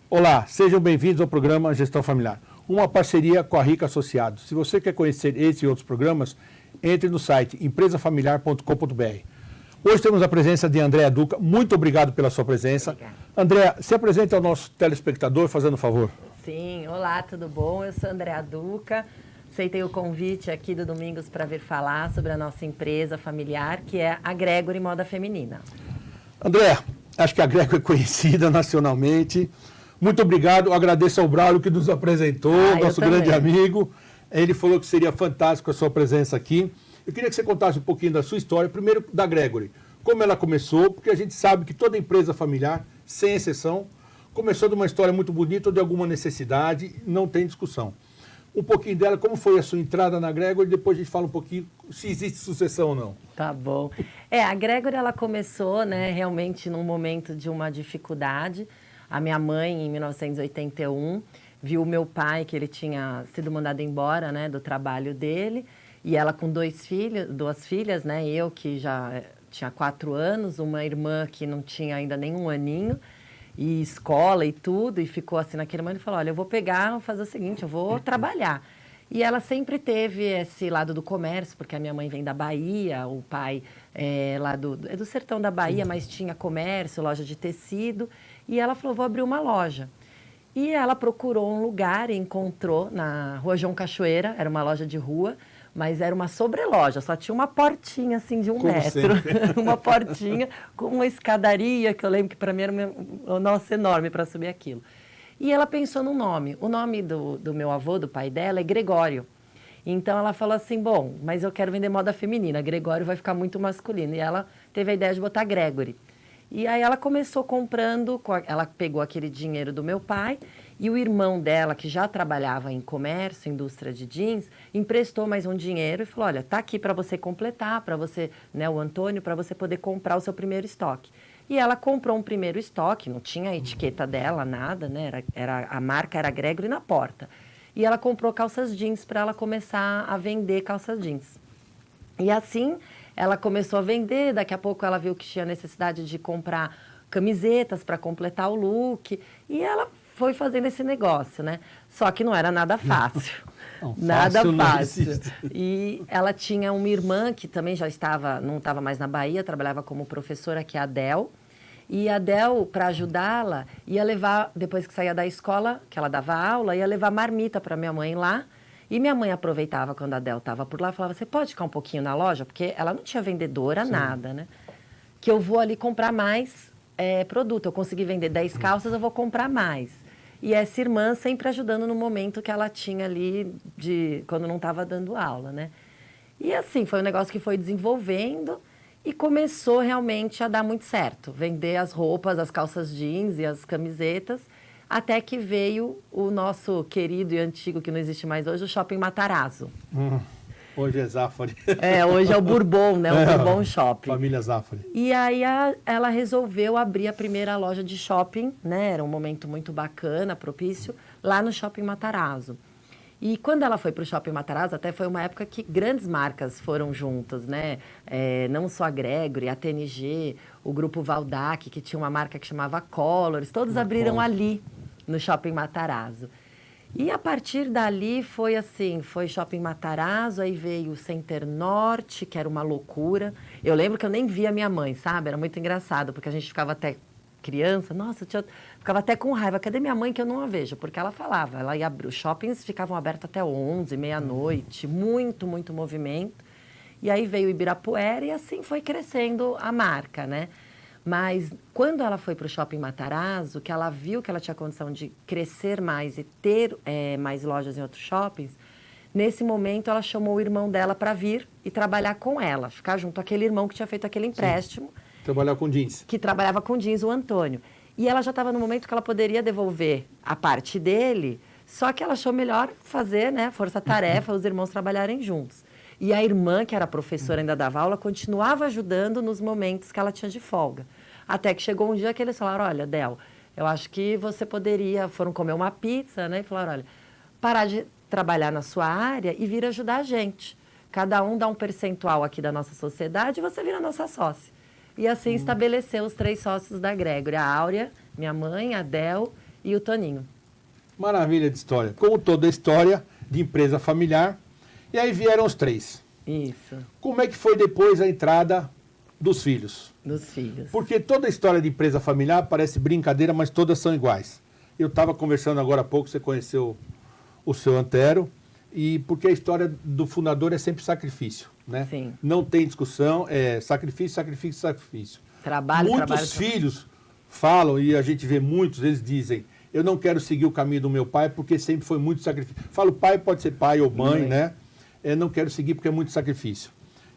Olá, sejam bem-vindos ao programa Gestão Familiar, uma parceria com a Rica Associados. Se você quer conhecer esse e outros programas, entre no site empresafamiliar.com.br. Hoje temos a presença de Andréa Duca. Muito obrigado pela sua presença. Obrigada. Andréa, se apresente ao nosso telespectador, fazendo um favor. Sim, olá, tudo bom? Eu sou Andréa Duca. Aceitei o convite aqui do Domingos para vir falar sobre a nossa empresa familiar, que é a Gregory Moda Feminina. Andréa, acho que a Gregory é conhecida nacionalmente. Muito obrigado. Agradeço ao Braulio que nos apresentou, nosso grande amigo. Ele falou que seria fantástico a sua presença aqui. Eu queria que você contasse um pouquinho da sua história, primeiro da Gregory. Como ela começou, porque a gente sabe que toda empresa familiar, sem exceção, começou de uma história muito bonita ou de alguma necessidade, não tem discussão. Um pouquinho dela, como foi a sua entrada na Gregory, depois a gente fala um pouquinho se existe sucessão ou não. Tá bom. A Gregory, ela começou, né, realmente num momento de uma dificuldade. A minha mãe, em 1981, viu o meu pai, que ele tinha sido mandado embora, né, do trabalho dele, e ela com duas filhas, né, eu que já tinha 4 anos, uma irmã que não tinha ainda nem um aninho, e escola e tudo, e ficou assim naquele momento e falou, olha, eu vou fazer o seguinte, eu vou trabalhar. E ela sempre teve esse lado do comércio, porque a minha mãe vem da Bahia, o pai é do sertão da Bahia, mas tinha comércio, loja de tecido, e ela falou, vou abrir uma loja. E ela procurou um lugar e encontrou na Rua João Cachoeira, era uma loja de rua, mas era uma sobreloja, só tinha uma portinha assim de 1 metro, uma portinha com uma escadaria, que eu lembro que para mim era enorme para subir aquilo. E ela pensou num nome. O nome do meu avô, do pai dela, é Gregório. Então ela falou assim, bom, mas eu quero vender moda feminina, Gregório vai ficar muito masculino. E ela teve a ideia de botar Gregory. E aí ela começou comprando, ela pegou aquele dinheiro do meu pai e o irmão dela, que já trabalhava em comércio, indústria de jeans, emprestou mais um dinheiro e falou, olha, tá aqui para você completar, para você, né, o Antônio, para você poder comprar o seu primeiro estoque. E ela comprou um primeiro estoque, não tinha a etiqueta dela, nada, né, a marca era Gregory na porta. E ela comprou calças jeans para ela começar a vender calças jeans. E assim ela começou a vender, daqui a pouco ela viu que tinha necessidade de comprar camisetas para completar o look, e ela foi fazendo esse negócio, né? Só que não era nada fácil. Não, nada fácil. E ela tinha uma irmã que também não estava mais na Bahia, trabalhava como professora, que é a Adel. E a Adel, para ajudá-la, ia levar, depois que saía da escola, que ela dava aula, ia levar marmita para minha mãe lá. E minha mãe aproveitava quando a Adel estava por lá, falava, você pode ficar um pouquinho na loja? Porque ela não tinha vendedora, nada, né? Que eu vou ali comprar mais produto. Eu consegui vender 10 calças, eu vou comprar mais. E essa irmã sempre ajudando no momento que ela tinha ali, quando não estava dando aula, né? E assim, foi um negócio que foi desenvolvendo e começou realmente a dar muito certo. Vender as roupas, as calças jeans e as camisetas, até que veio o nosso querido e antigo, que não existe mais hoje, o Shopping Matarazzo. Hoje é Zafari. Hoje é o Bourbon, né? O Bourbon Shopping. Família Zafari. E aí ela resolveu abrir a primeira loja de shopping, né? Era um momento muito bacana, propício, lá no Shopping Matarazzo. E quando ela foi para o Shopping Matarazzo, até foi uma época que grandes marcas foram juntas, né? Não só a Gregory, a TNG, o Grupo Valdac, que tinha uma marca que chamava Colors, todos abriram ali, no Shopping Matarazzo. E a partir dali foi Shopping Matarazzo, aí veio o Center Norte, que era uma loucura. Eu lembro que eu nem via minha mãe, sabe? Era muito engraçado, porque a gente ficava até criança, nossa, ficava até com raiva. Cadê minha mãe que eu não a vejo? Porque ela falava, ela ia abrir, os shoppings ficavam abertos até 11, meia-noite, muito, muito movimento. E aí veio o Ibirapuera e assim foi crescendo a marca, né? Mas quando ela foi para o Shopping Matarazzo, que ela viu que ela tinha condição de crescer mais e ter mais lojas em outros shoppings, nesse momento ela chamou o irmão dela para vir e trabalhar com ela, ficar junto àquele irmão que tinha feito aquele empréstimo. Sim. Trabalhar com jeans. Que trabalhava com jeans, o Antônio. E ela já estava no momento que ela poderia devolver a parte dele, só que ela achou melhor fazer, né, força-tarefa, os irmãos trabalharem juntos. E a irmã, que era professora, ainda dava aula, continuava ajudando nos momentos que ela tinha de folga. Até que chegou um dia que eles falaram, olha, Del, eu acho que você foram comer uma pizza, né? E falaram, olha, parar de trabalhar na sua área e vir ajudar a gente. Cada um dá um percentual aqui da nossa sociedade e você vira nossa sócia. E assim estabeleceu os 3 sócios da Gregory, a Áurea, minha mãe, a Del e o Toninho. Maravilha de história. Como toda história de empresa familiar. E aí vieram os 3. Isso. Como é que foi depois a entrada dos filhos? Dos filhos. Porque toda história de empresa familiar parece brincadeira, mas todas são iguais. Eu estava conversando agora há pouco, você conheceu o seu Antero, e porque a história do fundador é sempre sacrifício, né? Sim. Não tem discussão, é sacrifício, sacrifício, sacrifício. Trabalho, Muitos filhos falam, e a gente vê muitos, eles dizem, eu não quero seguir o caminho do meu pai porque sempre foi muito sacrifício. Falo, pai pode ser pai ou mãe, né? Não quero seguir porque é muito sacrifício.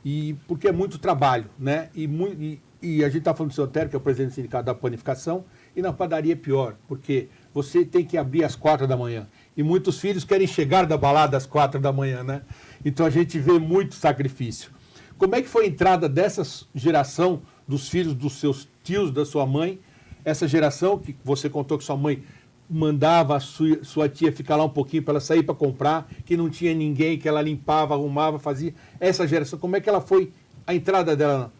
E porque é muito trabalho, né? E a gente está falando do seu Antero, que é o presidente do Sindicato da Panificação, e na padaria é pior, porque você tem que abrir às 4 da manhã. E muitos filhos querem chegar da balada às 4 da manhã, né? Então a gente vê muito sacrifício. Como é que foi a entrada dessa geração dos filhos dos seus tios, da sua mãe? Essa geração que você contou que sua mãe mandava a sua tia ficar lá um pouquinho para ela sair para comprar, que não tinha ninguém, que ela limpava, arrumava, fazia. Essa geração, como é que ela foi a entrada dela?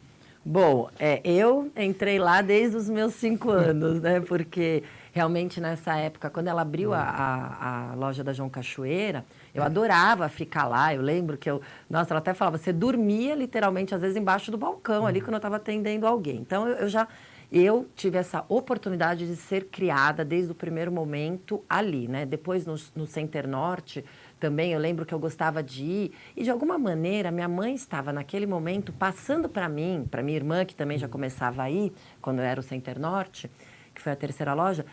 Bom, eu entrei lá desde os meus 5 anos, né? Porque realmente nessa época, quando ela abriu a loja da João Cachoeira, eu adorava ficar lá. Eu lembro que nossa, ela até falava, você dormia literalmente, às vezes, embaixo do balcão ali, quando eu estava atendendo alguém. Então, eu tive essa oportunidade de ser criada desde o primeiro momento ali, né? Depois, no Center Norte, também eu lembro que eu gostava de ir. E, de alguma maneira, minha mãe estava, naquele momento, passando para mim, para minha irmã, que também já começava a ir, quando eu era o Center Norte, que foi a 3ª loja,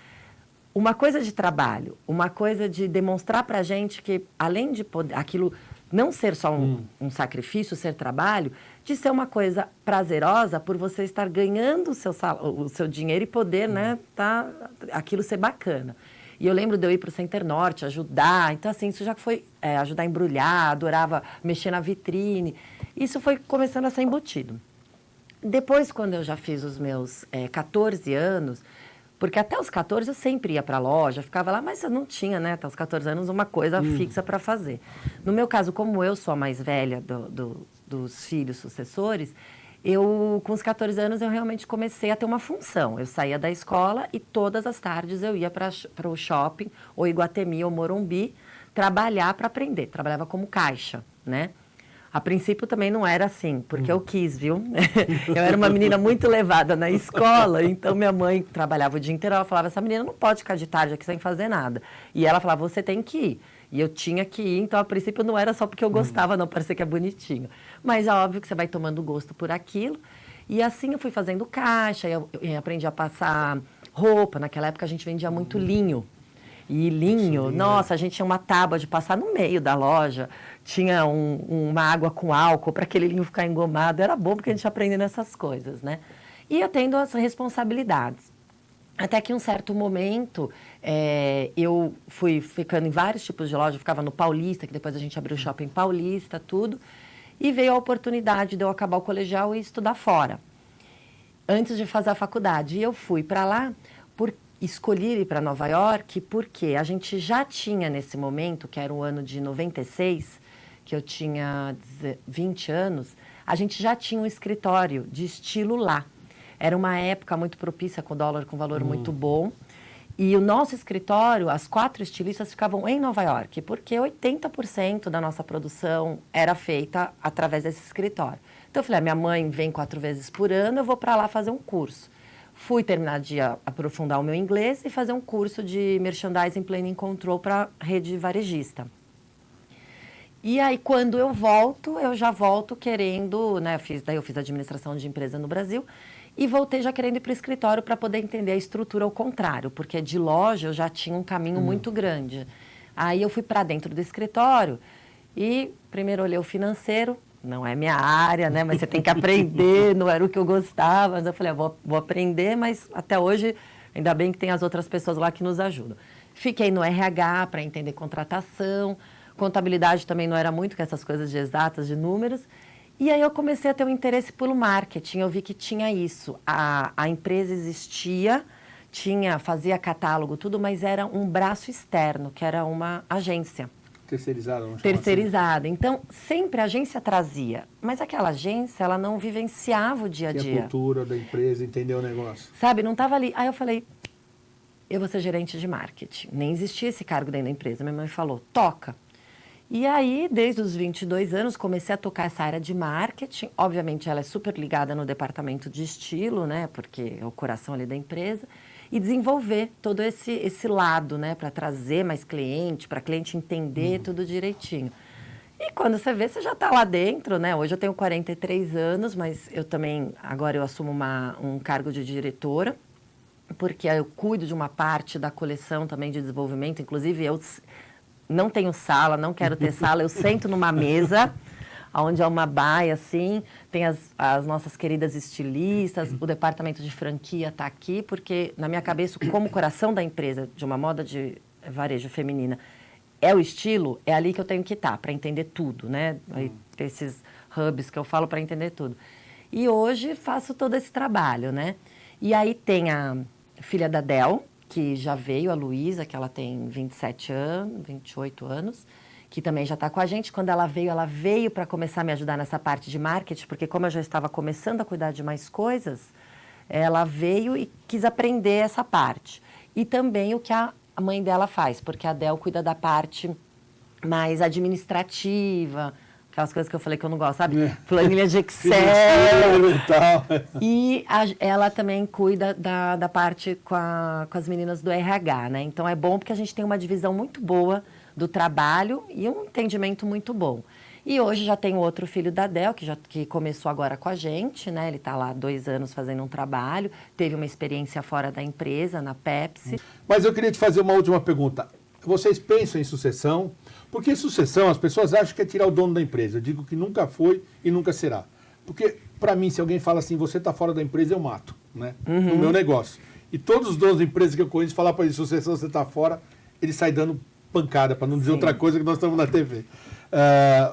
uma coisa de trabalho, uma coisa de demonstrar para a gente que, além de poder, aquilo não ser só um sacrifício, ser trabalho, de ser uma coisa prazerosa por você estar ganhando o seu dinheiro e poder, né, aquilo ser bacana. E eu lembro de eu ir para o Center Norte, ajudar. Então, assim, isso já foi ajudar a embrulhar, adorava mexer na vitrine. Isso foi começando a ser embutido. Depois, quando eu já fiz os meus 14 anos, porque até os 14 eu sempre ia para a loja, ficava lá, mas eu não tinha, né, até os 14 anos, uma coisa fixa para fazer. No meu caso, como eu sou a mais velha dos filhos sucessores, com os 14 anos, eu realmente comecei a ter uma função. Eu saía da escola e todas as tardes eu ia para o shopping, ou Iguatemi ou Morumbi, trabalhar para aprender. Trabalhava como caixa, né? A princípio também não era assim, porque eu quis, viu? Eu era uma menina muito levada na escola, então minha mãe trabalhava o dia inteiro, ela falava, essa menina não pode ficar de tarde aqui sem fazer nada. E ela falava, você tem que ir. E eu tinha que ir, então a princípio não era só porque eu gostava, não, parecia que é bonitinho. Mas é óbvio que você vai tomando gosto por aquilo. E assim eu fui fazendo caixa, eu aprendi a passar roupa. Naquela época a gente vendia muito linho. E linho, nossa, a gente tinha uma tábua de passar no meio da loja, tinha uma água com álcool para aquele linho ficar engomado. Era bom porque a gente aprendendo essas coisas, né? E eu tendo as responsabilidades. Até que em um certo momento, eu fui ficando em vários tipos de loja, eu ficava no Paulista, que depois a gente abriu o Shopping Paulista, tudo, e veio a oportunidade de eu acabar o colegial e estudar fora, antes de fazer a faculdade. E eu fui para lá, escolhi ir para Nova York, porque a gente já tinha nesse momento, que era o ano de 96, que eu tinha 20 anos, a gente já tinha um escritório de estilo lá. Era uma época muito propícia, com o dólar com valor muito bom. E o nosso escritório, as 4 estilistas ficavam em Nova York, porque 80% da nossa produção era feita através desse escritório. Então, eu falei, minha mãe vem 4 vezes por ano, eu vou para lá fazer um curso. Fui terminar de aprofundar o meu inglês e fazer um curso de Merchandising Planning Control para a rede varejista. E aí, quando eu volto, eu já volto querendo, né, eu fiz administração de empresa no Brasil, e voltei já querendo ir para o escritório para poder entender a estrutura ao contrário, porque de loja eu já tinha um caminho muito grande. Aí eu fui para dentro do escritório e primeiro olhei o financeiro, não é minha área, né? Mas você tem que aprender, não era o que eu gostava. Mas eu falei, vou aprender, mas até hoje, ainda bem que tem as outras pessoas lá que nos ajudam. Fiquei no RH para entender contratação, contabilidade também não era muito com essas coisas de exatas, de números. E aí eu comecei a ter um interesse pelo marketing, eu vi que tinha isso. A empresa existia, fazia catálogo, tudo, mas era um braço externo, que era uma agência. Terceirizada, vamos chamar Terceirizada. Assim. Então, sempre a agência trazia, mas aquela agência, ela não vivenciava o dia a dia. A cultura da empresa, entendeu o negócio. Sabe, não estava ali. Aí eu falei, eu vou ser gerente de marketing. Nem existia esse cargo dentro da empresa. Minha mãe falou, toca. E aí, desde os 22 anos, comecei a tocar essa área de marketing. Obviamente, ela é super ligada no departamento de estilo, né? Porque é o coração ali da empresa. E desenvolver todo esse lado, né? Para trazer mais cliente, para cliente entender tudo direitinho. E quando você vê, você já está lá dentro, né? Hoje eu tenho 43 anos, mas eu também, agora eu assumo um cargo de diretora, porque eu cuido de uma parte da coleção também de desenvolvimento. Inclusive, eu não tenho sala, não quero ter sala, eu sento numa mesa, onde é uma baia, assim, tem as nossas queridas estilistas, o departamento de franquia está aqui, porque na minha cabeça, como coração da empresa, de uma moda de varejo feminina, é o estilo, é ali que eu tenho que estar, para entender tudo, né? Aí, esses hubs que eu falo para entender tudo. E hoje faço todo esse trabalho, né? E aí tem a filha da Del, que já veio, a Luísa, que ela tem 27 anos, 28 anos, que também já está com a gente. Quando ela veio para começar a me ajudar nessa parte de marketing, porque como eu já estava começando a cuidar de mais coisas, ela veio e quis aprender essa parte. E também o que a mãe dela faz, porque a Del cuida da parte mais administrativa, aquelas coisas que eu falei que eu não gosto, sabe? Planilha de Excel. E tal. E ela também cuida da parte com as meninas do RH, né? Então é bom porque a gente tem uma divisão muito boa do trabalho e um entendimento muito bom. E hoje já tem outro filho da Del, que começou agora com a gente, né? Ele está lá há 2 anos fazendo um trabalho, teve uma experiência fora da empresa, na Pepsi. Mas eu queria te fazer uma última pergunta. Vocês pensam em sucessão? Porque sucessão, as pessoas acham que é tirar o dono da empresa. Eu digo que nunca foi e nunca será. Porque, para mim, se alguém fala assim, você está fora da empresa, eu mato, né? No meu negócio. E todos os donos da empresa que eu conheço, falar para ele, sucessão, você está fora, ele sai dando pancada, para não dizer outra coisa que nós estamos na TV.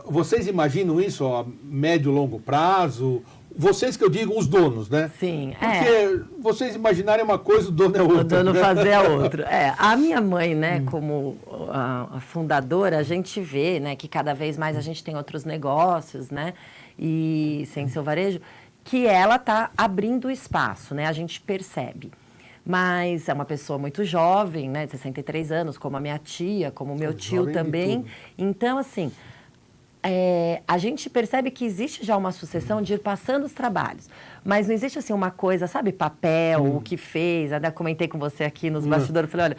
Vocês imaginam isso a médio e longo prazo? Vocês que eu digo, os donos, né? Sim, Porque vocês imaginarem uma coisa, o dono é outra. O dono fazer a outra. A minha mãe, né, como a fundadora, a gente vê, né, que cada vez mais a gente tem outros negócios, né, e sem seu varejo, que ela está abrindo espaço, né, a gente percebe. Mas é uma pessoa muito jovem, né, de 63 anos, como a minha tia, como o meu tio também. Então, assim, a gente percebe que existe já uma sucessão de ir passando os trabalhos. Mas não existe, assim, uma coisa, sabe, papel, o que fez. Até comentei com você aqui nos bastidores, falei, olha,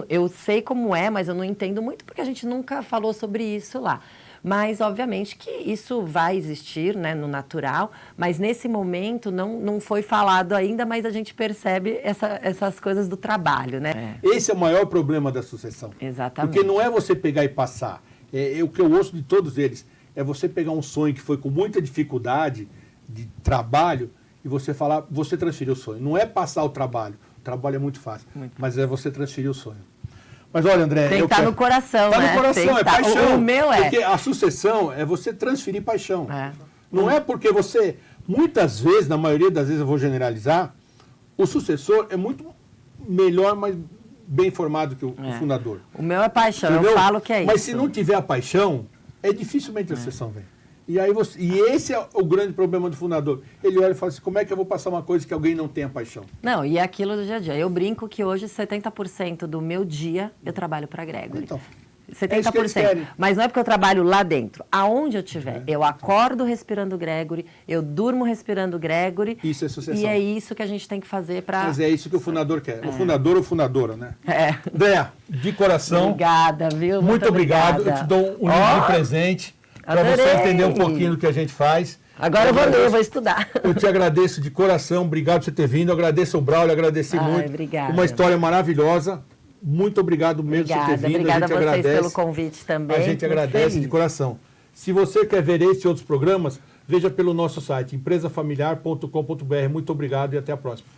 eu sei como é, mas eu não entendo muito porque a gente nunca falou sobre isso lá. Mas, obviamente, que isso vai existir, né, no natural, mas nesse momento não foi falado ainda, mas a gente percebe essas coisas do trabalho, né? Esse é o maior problema da sucessão. Exatamente. Porque não é você pegar e passar. O que eu ouço de todos eles é você pegar um sonho que foi com muita dificuldade de trabalho e você falar, você transferir o sonho. Não é passar o trabalho é muito fácil, mas é você transferir o sonho. Mas olha, André... Tem que estar no coração, né? Tá no coração, é paixão. O meu é... Porque a sucessão é você transferir paixão. Não é porque você... Muitas vezes, na maioria das vezes eu vou generalizar, o sucessor é muito melhor, mas bem formado que o fundador. O meu é paixão, entendeu? Eu falo que é isso. Mas se não tiver a paixão, dificilmente a sucessão vem. E esse é o grande problema do fundador. Ele olha e fala assim, como é que eu vou passar uma coisa que alguém não tenha paixão? Não, e é aquilo do dia a dia. Eu brinco que hoje 70% do meu dia eu trabalho para a Gregory. Então, 70%. Mas não é porque eu trabalho lá dentro. Aonde eu estiver, eu acordo respirando Gregory, eu durmo respirando Gregory. Isso é sucessão. E é isso que a gente tem que fazer para... Mas é isso que o fundador quer. O fundador ou fundadora, né? Andréa, de coração. Obrigada, viu? Muito obrigado. Eu te dou um livro de presente para você entender um pouquinho do que a gente faz. Agora eu vou ler, eu vou estudar. Eu te agradeço de coração, obrigado por você ter vindo. Eu agradeço ao Braulio, agradeci muito. Obrigada. Uma história maravilhosa. Muito obrigado mesmo por ter vindo. Obrigada a gente a vocês agradece. pelo convite também. A gente agradece de coração. Se você quer ver este e outros programas, veja pelo nosso site, empresafamiliar.com.br. Muito obrigado e até a próxima.